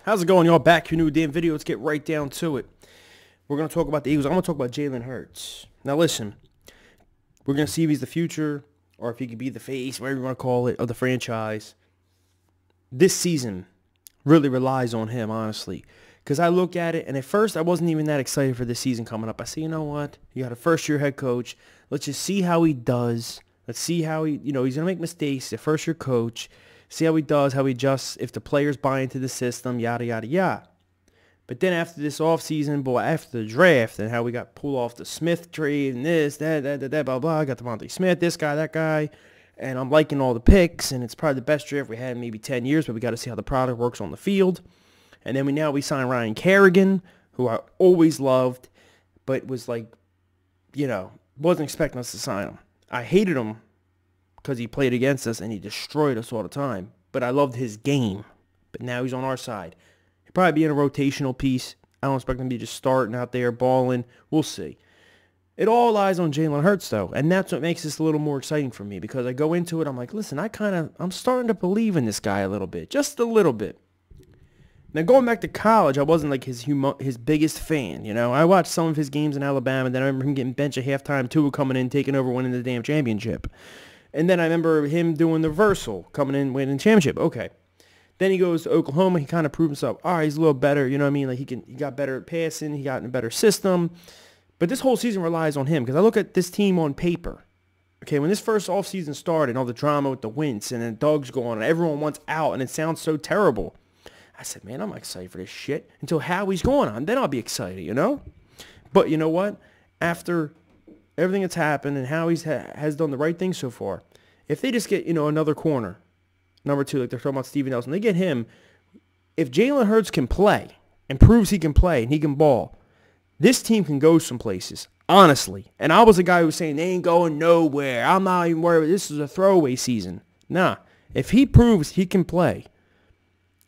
How's it going, y'all? Back to a new damn video. Let's get right down to it. We're going to talk about the Eagles. I'm going to talk about Jalen Hurts. Now, listen. We're going to see if he's the future or if he could be the face, whatever you want to call it, of the franchise. This season really relies on him, honestly. Because I look at it, and at first I wasn't even that excited for this season coming up. I say, you know what? You got a first-year head coach. Let's just see how he does. Let's see how he, he's going to make mistakes. He's a first-year coach. See how he does, how he adjusts, if the players buy into the system, yada, yada, yada. But then after this offseason, boy, after the draft and how we got pulled off the Smith trade and this, that, blah, blah, I got Devontae Smith, this guy, that guy, and I'm liking all the picks, and it's probably the best draft we had in maybe 10 years, but we got to see how the product works on the field. And then we signed Ryan Kerrigan, who I always loved, but was like, wasn't expecting us to sign him. I hated him because he played against us and he destroyed us all the time. But I loved his game. But now he's on our side. He'll probably be in a rotational piece. I don't expect him to be just starting out there, balling. We'll see. It all lies on Jalen Hurts, though. And that's what makes this a little more exciting for me. Because I go into it, I'm like, listen, I'm starting to believe in this guy a little bit. Just a little bit. Now, going back to college, I wasn't like his biggest fan, I watched some of his games in Alabama, and then I remember him getting benched at halftime, Tua coming in, taking over, winning the damn championship. And then I remember him doing the reversal, coming in, winning the championship. Okay. Then he goes to Oklahoma. He kind of proved himself. All right, he's a little better, you know what I mean? Like, he got better at passing. He got in a better system. But this whole season relies on him, because I look at this team on paper. Okay, when this first offseason started, all the drama with the Wentz, and then Doug's going, and everyone wants out, and it sounds so terrible. I said, man, I'm not excited for this shit until Howie's going on. Then I'll be excited, But you know what? After everything that's happened and Howie's has done the right thing so far, if they just get, another corner, number 2, like they're talking about Steven Nelson, they get him. If Jalen Hurts can play and proves he can play and he can ball, this team can go some places, honestly. And I was a guy who was saying they ain't going nowhere. I'm not even worried. This is a throwaway season. Nah. If he proves he can play,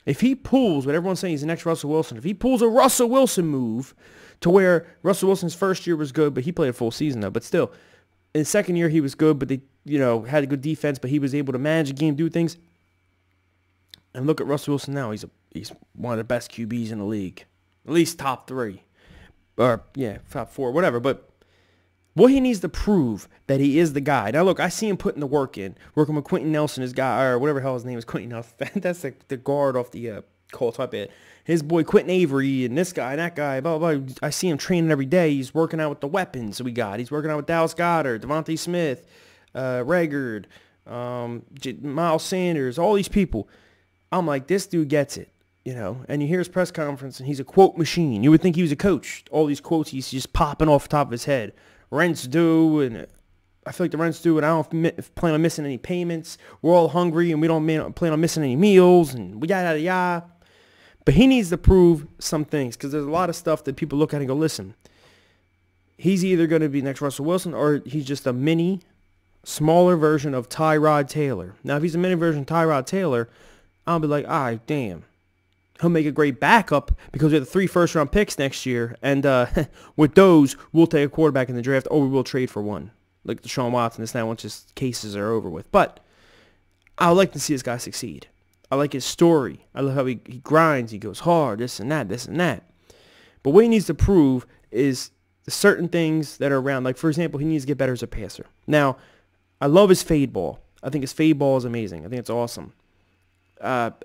if he pulls what everyone's saying he's the next Russell Wilson, if he pulls a Russell Wilson move to where Russell Wilson's first year was good, but he played a full season though, but still, in the second year he was good, but they, had a good defense, but he was able to manage the game, do things. And look at Russell Wilson now. He's one of the best QBs in the league. At least top 3. Or, top 4, whatever. But what he needs to prove that he is the guy. Now, look, I see him putting the work in. Working with Quentin Nelson, his guy, or whatever the hell his name is, Quentin Nelson. That's the guard off the Colts up at. His boy Quentin Avery and this guy and that guy. Blah, blah, blah. I see him training every day. He's working out with the weapons we got. He's working out with Dallas Goedert, Devontae Smith, Raggard, Miles Sanders, all these people. I'm like, this dude gets it. And you hear his press conference, and he's a quote machine. You would think he was a coach. All these quotes he's just popping off the top of his head. Rent's due, and I feel like the rent's due, and I don't plan on missing any payments. We're all hungry, and we don't plan on missing any meals, and we yada, yada, yada. But he needs to prove some things, because there's a lot of stuff that people look at and go, listen, he's either going to be next Russell Wilson, or he's just a mini, smaller version of Tyrod Taylor. Now, if he's a mini version of Tyrod Taylor, I'll be like, all right, damn. He'll make a great backup because we have the 3 first-round picks next year. And with those, we'll take a quarterback in the draft or we will trade for one. Like Deshaun Watson, this now once his cases are over with. But I would like to see this guy succeed. I like his story. I love how he grinds. He goes hard, this and that, this and that. But what he needs to prove is the certain things that are around. Like, for example, he needs to get better as a passer. Now, I love his fade ball. I think his fade ball is amazing. I think it's awesome.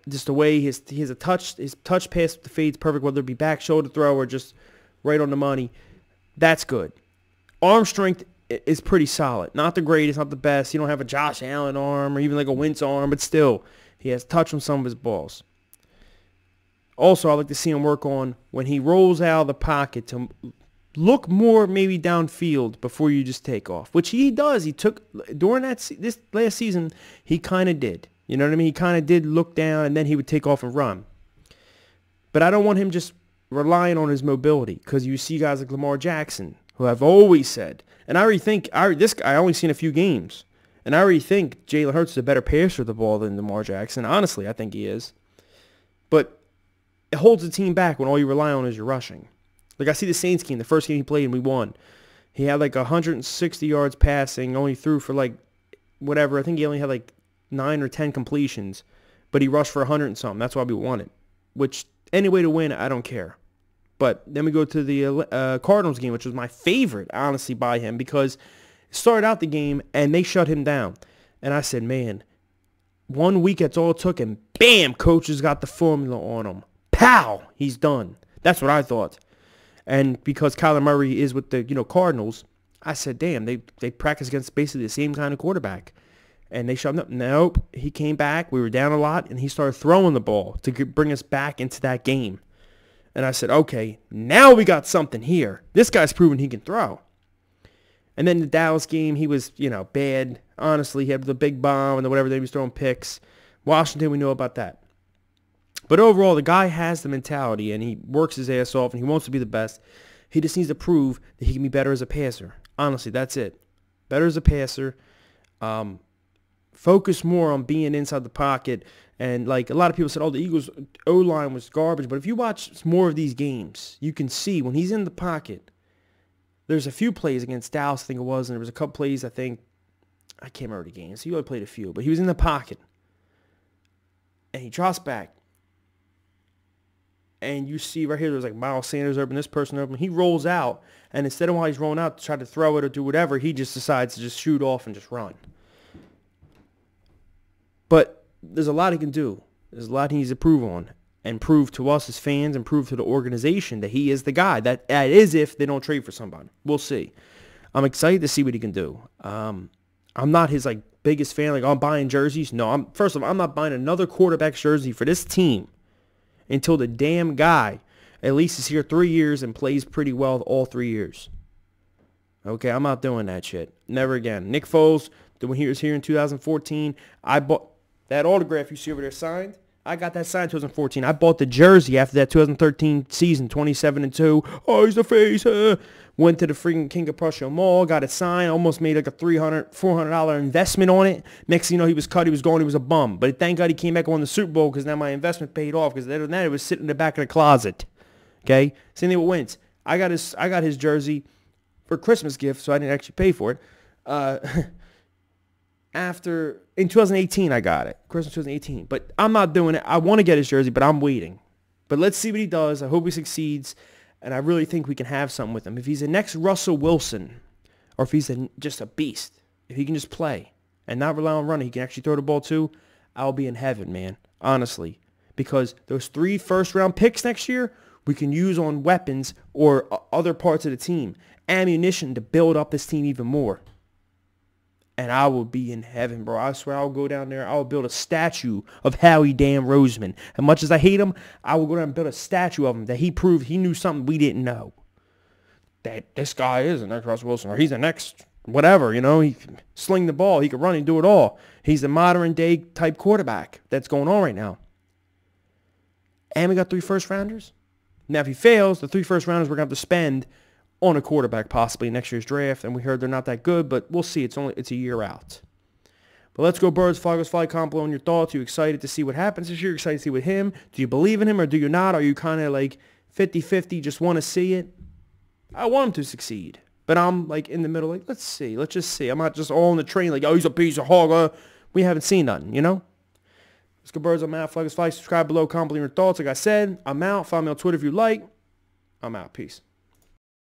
Just the way he has a touch, his touch pass with the fade's perfect, whether it be back shoulder throw or just right on the money. That's good. Arm strength is pretty solid. Not the greatest, not the best. You don't have a Josh Allen arm or even like a Wentz arm, but still, he has touch on some of his balls. Also, I like to see him work on when he rolls out of the pocket to look more maybe downfield before you just take off, which he does. He took during this last season, he kind of did. You know what I mean? He kind of did look down, and then he would take off and run. But I don't want him just relying on his mobility, because you see guys like Lamar Jackson, who I've always said, and I already think, this guy, I only seen a few games, and I already think Jalen Hurts is a better passer of the ball than Lamar Jackson. Honestly, I think he is. But it holds the team back when all you rely on is your rushing. Like, I see the Saints game, the first game he played, and we won. He had like 160 yards passing, only threw for like whatever. I think he only had like 9 or 10 completions, but he rushed for 100 and something. That's why we won it, which Any way to win, I don't care. But then we go to the Cardinals game, which was my favorite, honestly, by him, because it started out the game and they shut him down. And I said, man, 1 week, that's all it took, and bam, coaches got the formula on him. Pow, he's done. That's what I thought. And because Kyler Murray is with the Cardinals, I said, damn, they practice against basically the same kind of quarterback. And they shut him up. Nope, he came back. We were down a lot, and he started throwing the ball to bring us back into that game. And I said, okay, now we got something here. This guy's proven he can throw. And then the Dallas game, he was, bad. Honestly, he had the big bomb and whatever, they was throwing picks. Washington, we know about that. But overall, the guy has the mentality, and he works his ass off, and he wants to be the best. He just needs to prove that he can be better as a passer. Honestly, that's it. Better as a passer. Focus more on being inside the pocket. And like a lot of people said, oh, the Eagles' O-line was garbage. But if you watch more of these games, you can see when he's in the pocket, there's a few plays against Dallas, I think it was, and there was a couple plays, I can't remember the games. He only played a few, but he was in the pocket. And he drops back. And you see right here, there's like Miles Sanders open, this person open. He rolls out, and instead of while he's rolling out to try to throw it or do whatever, he just decides to just shoot off and just run. But there's a lot he can do. There's a lot he needs to prove on and prove to us as fans and prove to the organization that he is the guy. That is if they don't trade for somebody. We'll see. I'm excited to see what he can do. I'm not his biggest fan. I'm buying jerseys. No, first of all, I'm not buying another quarterback's jersey for this team until the damn guy at least is here 3 years and plays pretty well all 3 years. Okay, I'm not doing that shit. Never again. Nick Foles, when he was here in 2014, I bought that autograph you see over there signed. I got that signed in 2014. I bought the jersey after that 2013 season, 27-2. Oh, he's the face. Went to the freaking King of Prussia Mall, got it signed, almost made like a $300, $400 investment on it. Next thing you know, he was cut, he was gone, he was a bum. But thank God he came back and won the Super Bowl because now my investment paid off because other than that, it was sitting in the back of the closet. Okay? Same thing with Wentz. I got his jersey for a Christmas gift, so I didn't actually pay for it. In 2018, I got it. Christmas 2018. But I'm not doing it. I want to get his jersey, but I'm waiting. But let's see what he does. I hope he succeeds. And I really think we can have something with him. If he's the next Russell Wilson, or if he's just a beast, if he can just play and not rely on running, he can actually throw the ball too, I'll be in heaven, man. Honestly. Because those 3 first-round picks next year, we can use on weapons or other parts of the team. Ammunition to build up this team even more. And I will be in heaven, bro. I swear I'll go down there. I will build a statue of Howie Dan Roseman. As much as I hate him, I will go down and build a statue of him that he proved he knew something we didn't know. That this guy is the next Russell Wilson, or he's the next whatever, He can sling the ball. He can run and do it all. He's the modern-day type quarterback that's going on right now. And we got 3 first-rounders. Now, if he fails, the 3 first-rounders we're going to have to spend on a quarterback possibly next year's draft, and we heard they're not that good, but we'll see. It's a year out. But let's go Birds, Fly Goes Fly, comment below on your thoughts. Are you excited to see what happens this year? Excited to see with him? Do you believe in him or do you not? Are you kind of 50-50, just want to see it? I want him to succeed, but I'm in the middle, let's see. Let's just see. I'm not just all on the train oh, he's a piece of hog. We haven't seen nothing, Let's go Birds, I'm out. Fly Goes Fly, subscribe below, comment below on your thoughts. Like I said, I'm out. Follow me on Twitter if you like. I'm out. Peace.